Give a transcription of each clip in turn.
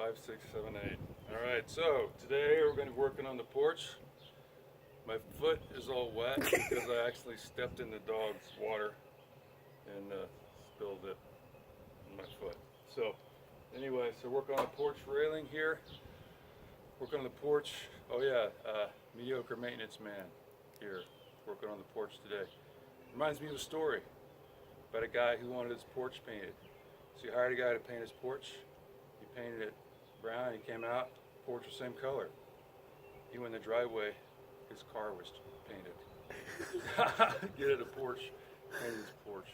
5, 6, 7, 8. Alright, so today we're going to be working on the porch. My foot is all wet because I actually stepped in the dog's water and spilled it on my foot. So anyway, so working on the porch railing here. Working on the porch. Oh yeah, mediocre maintenance man here working on the porch today. Reminds me of a story about a guy who wanted his porch painted. So he hired a guy to paint his porch. He painted it brown. He came out, the porch was the same color. He went in the driveway, his car was painted. Get it a porch, painted his porch.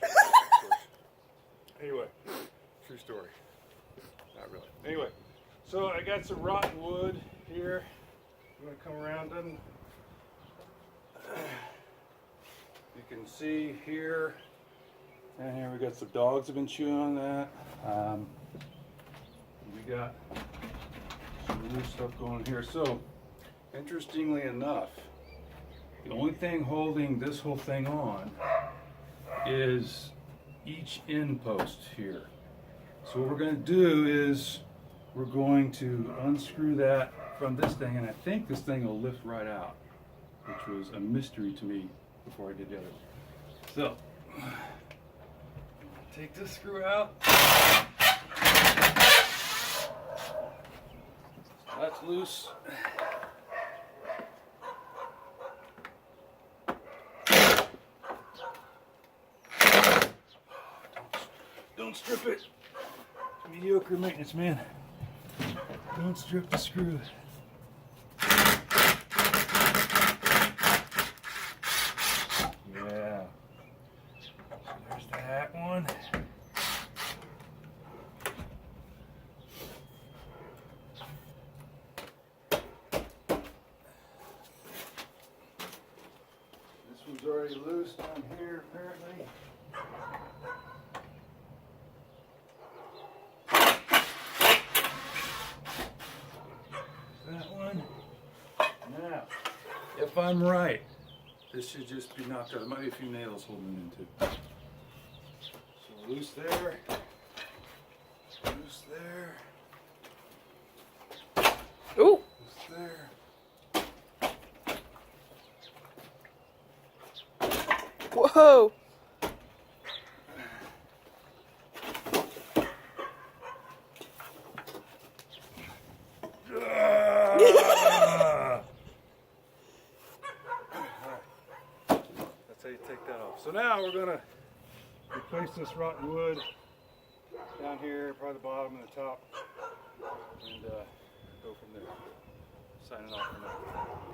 Anyway, true story. Not really. Anyway, so I got some rotten wood here. I'm going to come around them. You can see here, and here we got some dogs have been chewing on that. We got some new stuff going here. So, interestingly enough, the only thing holding this whole thing on is each end post here. So what we're going to do is we're going to unscrew that from this thing, and I think this thing will lift right out, which was a mystery to me before I did the other one. So, take this screw out. That's loose. Don't strip it. Mediocre maintenance man. Don't strip the screw. Yeah. So there's that one. This one's already loose down here apparently. That one. Now, if I'm right, this should just be knocked out. There might be a few nails holding it in too. So loose there. Loose there. Ooh. Loose there. Whoa. That's how you take that off. So now we're gonna replace this rotten wood down here, probably the bottom and the top, and go from there. Signing off for now.